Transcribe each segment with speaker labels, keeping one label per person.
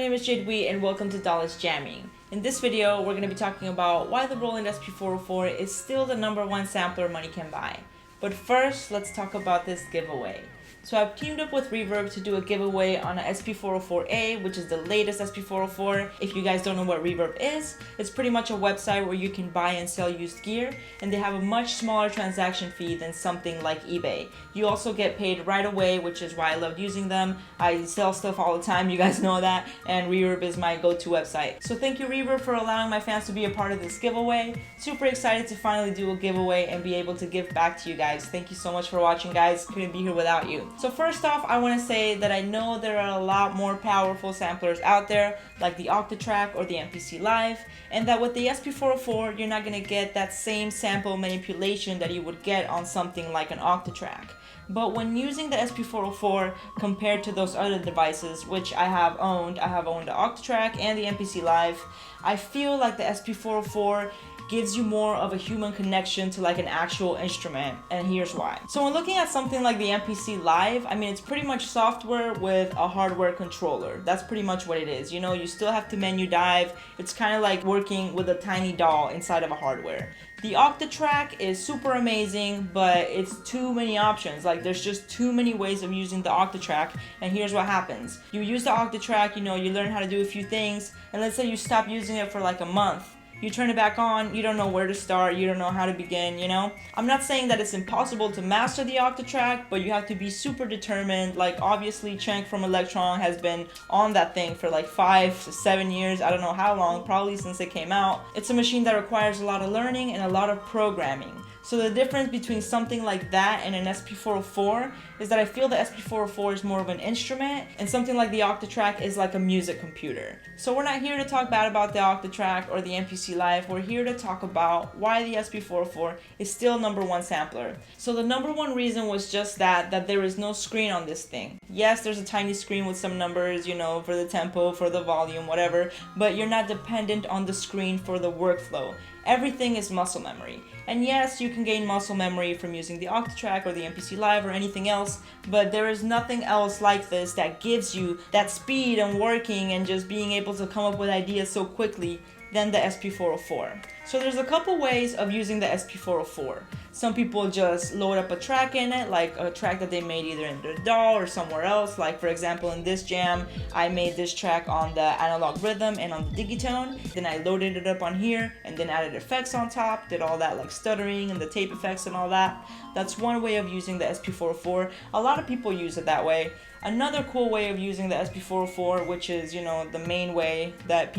Speaker 1: name is JAde and welcome to Jamming. In this video, we're going to be talking about why the Roland SP-404 is still the #1 sampler money can buy. But first, let's talk about this giveaway. So I've teamed up with Reverb to do a giveaway on an SP-404A, which is the latest SP-404. If you guys don't know what Reverb is, it's pretty much a website where you can buy and sell used gear, and they have a much smaller transaction fee than something like eBay. You also get paid right away, which is why I love using them. I sell stuff all the time, you guys know that, and Reverb is my go-to website. So thank you, Reverb, for allowing my fans to be a part of this giveaway. Super excited to finally do a giveaway and be able to give back to you guys. Thank you so much for watching, guys. Couldn't be here without you. So first off, I want to say that I know there are a lot more powerful samplers out there, like the Octatrack or the MPC Live, and that with the SP-404, you're not going to get that same sample manipulation that you would get on something like an Octatrack. But when using the SP-404 compared to those other devices, which I have owned the Octatrack and the MPC Live, I feel like the SP-404 gives you more of a human connection to like an actual instrument, and here's why. So when looking at something like the MPC Live, I mean, it's pretty much software with a hardware controller. That's pretty much what it is. You know, you still have to menu dive. It's kind of like working with a tiny doll inside of a hardware. The Octatrack is super amazing, but it's too many options. Like, there's just too many ways of using the Octatrack, and here's what happens. You use the Octatrack, you know, you learn how to do a few things, and let's say you stop using it for like a month. You turn it back on, you don't know where to start, you don't know how to begin, you know? I'm not saying that it's impossible to master the Octatrack, but you have to be super determined. Like, obviously, Cenk from Electron has been on that thing for like 5 to 7 years, I don't know how long, probably since it came out. It's a machine that requires a lot of learning and a lot of programming. So the difference between something like that and an SP-404 is that I feel the SP-404 is more of an instrument, and something like the Octatrack is like a music computer. So we're not here to talk bad about the Octatrack or the MPC Live. We're here to talk about why the SP-404 is still #1 sampler. So the #1 reason was just that there is no screen on this thing. Yes, there's a tiny screen with some numbers, you know, for the tempo, for the volume, whatever, but you're not dependent on the screen for the workflow. Everything is muscle memory. And yes, you can gain muscle memory from using the Octatrack or the MPC Live or anything else, but there is nothing else like this that gives you that speed and working and just being able to come up with ideas so quickly than the SP-404. So there's a couple ways of using the SP-404. Some people just load up a track in it, like a track that they made either in the DAW or somewhere else. Like, for example, in this jam, I made this track on the analog rhythm and on the digitone. Then I loaded it up on here and then added effects on top, did all that like stuttering and the tape effects and all that. That's one way of using the SP-404. A lot of people use it that way. Another cool way of using the SP-404, which is, you know, the main way that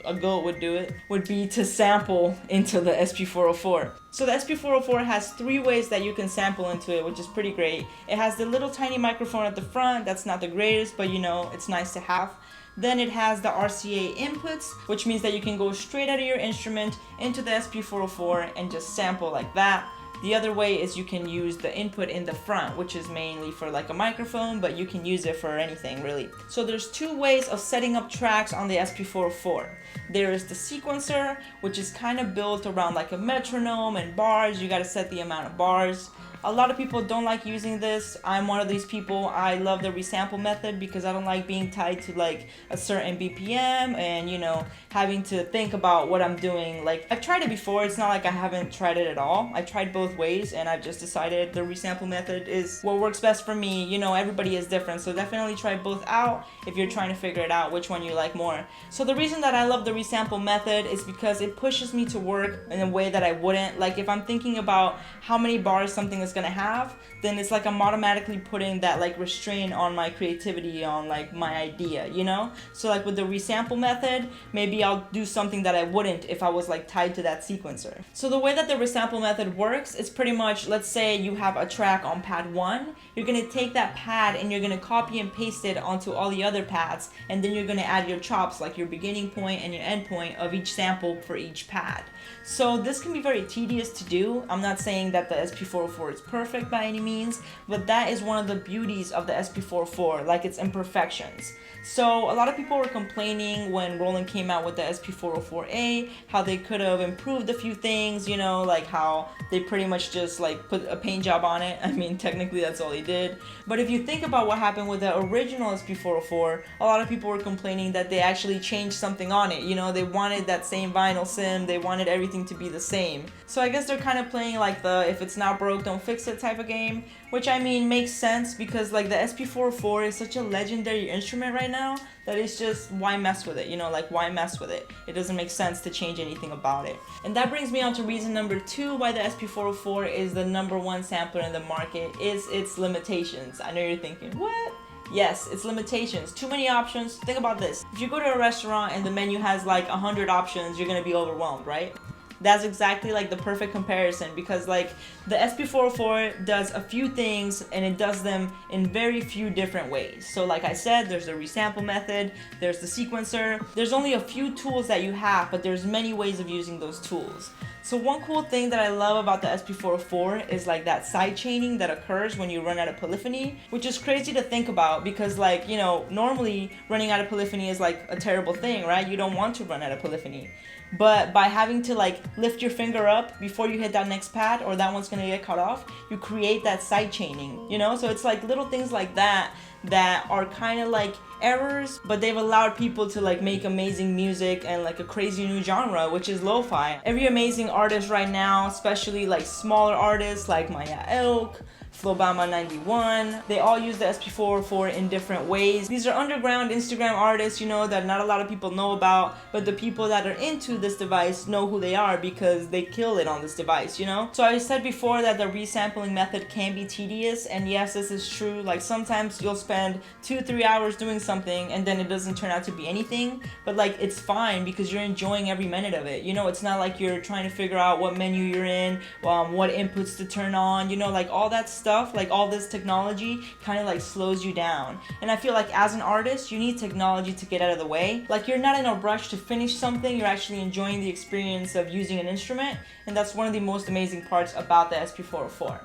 Speaker 1: a goat would do it, would be to sample into the SP-404. So the SP-404 has 3 ways that you can sample into it, which is pretty great. It has the little tiny microphone at the front. That's not the greatest, but you know, it's nice to have. Then it has the RCA inputs, which means that you can go straight out of your instrument into the SP-404 and just sample like that. The other way is you can use the input in the front, which is mainly for like a microphone, but you can use it for anything really. So there's 2 ways of setting up tracks on the SP-404. There is the sequencer, which is kind of built around like a metronome and bars. You got to set the amount of bars. A lot of people don't like using this. I'm one of these people. I love the resample method because I don't like being tied to like a certain BPM and, you know, having to think about what I'm doing. Like, I've tried it before. It's not like I haven't tried it at all. I tried both ways and I've just decided the resample method is what works best for me. You know, everybody is different, so definitely try both out if you're trying to figure it out which one you like more. So the reason that I love the resample method is because it pushes me to work in a way that I wouldn't. Like, if I'm thinking about how many bars something is gonna have, then it's like I'm automatically putting that like restraint on my creativity, on like my idea, you know? So like with the resample method, maybe I'll do something that I wouldn't if I was like tied to that sequencer. So the way that the resample method works is pretty much, let's say you have a track on pad 1, you're gonna take that pad and you're gonna copy and paste it onto all the other pads, and then you're gonna add your chops, like your beginning point and your end point of each sample for each pad. So this can be very tedious to do. I'm not saying that the SP-404 it's perfect by any means, but that is one of the beauties of the SP-404, like its imperfections. So a lot of people were complaining when Roland came out with the SP-404A, how they could have improved a few things, you know, like how they pretty much just like put a paint job on it. I mean, technically that's all they did. But if you think about what happened with the original SP-404, a lot of people were complaining that they actually changed something on it. You know, they wanted that same vinyl sim, they wanted everything to be the same. So I guess they're kind of playing like the if it's not broke, don't fix it type of game, which I mean makes sense because like the SP-404 is such a legendary instrument right now that it's just, why mess with it, you know, like why mess with it? It doesn't make sense to change anything about it. And that brings me on to reason number 2 why the SP-404 is the #1 sampler in the market, is its limitations. I know you're thinking, what? Yes, it's limitations. Too many options. Think about this. If you go to a restaurant and the menu has like 100 options, you're gonna be overwhelmed, right? That's exactly like the perfect comparison, because like the SP-404 does a few things and it does them in very few different ways. So like I said, there's the resample method, there's the sequencer, there's only a few tools that you have, but there's many ways of using those tools. So one cool thing that I love about the SP-404 is like that sidechaining that occurs when you run out of polyphony, which is crazy to think about because like, you know, normally running out of polyphony is like a terrible thing, right? You don't want to run out of polyphony. But by having to like lift your finger up before you hit that next pad or that one's gonna get cut off, you create that sidechaining, you know? So it's like little things like that that are kind of like errors, but they've allowed people to like make amazing music and like a crazy new genre, which is lo-fi. Every amazing artist right now, especially like smaller artists like Maya Elk, Flobama 91, they all use the SP-404 in different ways. These are underground Instagram artists, you know, that not a lot of people know about, but the people that are into this device know who they are because they kill it on this device, you know? So I said before that the resampling method can be tedious, and yes, this is true. Like sometimes you'll spend 2-3 hours doing something and then it doesn't turn out to be anything, but like it's fine because you're enjoying every minute of it. You know, it's not like you're trying to figure out what menu you're in, what inputs to turn on, you know, like all that stuff, like all this technology kind of like slows you down. And I feel like as an artist, you need technology to get out of the way. Like you're not in a rush to finish something, you're actually enjoying the experience of using an instrument, and that's one of the most amazing parts about the SP-404.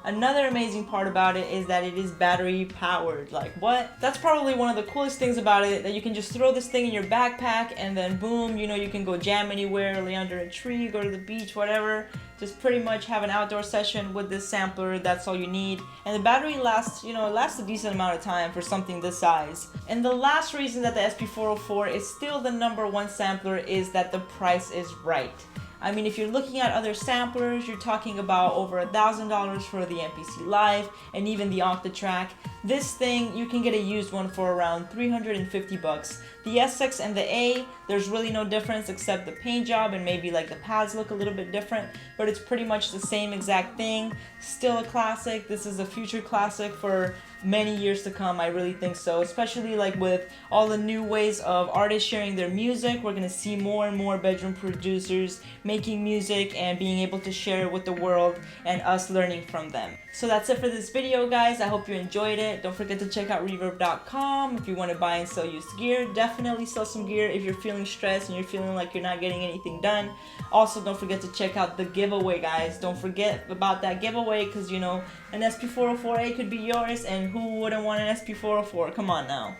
Speaker 1: Another amazing part about it is that it is battery powered. Like what? That's probably one of the coolest things about it, that you can just throw this thing in your backpack and then boom, you know, you can go jam anywhere, lay under a tree, go to the beach, whatever. Just pretty much have an outdoor session with this sampler, that's all you need. And the battery lasts, you know, it lasts a decent amount of time for something this size. And the last reason that the SP-404 is still the #1 sampler is that the price is right. I mean, if you're looking at other samplers, you're talking about over $1,000 for the MPC Live and even the Octatrack. This thing, you can get a used one for around 350 bucks. The SX and the A, there's really no difference except the paint job and maybe like the pads look a little bit different, but it's pretty much the same exact thing. Still a classic. This is a future classic for many years to come. I really think so, especially like with all the new ways of artists sharing their music. We're gonna see more and more bedroom producers making music and being able to share it with the world and us learning from them. So that's it for this video, guys. I hope you enjoyed it. Don't forget to check out reverb.com if you want to buy and sell used gear. Definitely sell some gear if you're feeling stressed and you're feeling like you're not getting anything done. Also, don't forget to check out the giveaway, guys. Don't forget about that giveaway because, you know, an SP-404A could be yours, and who wouldn't want an SP-404? Come on now.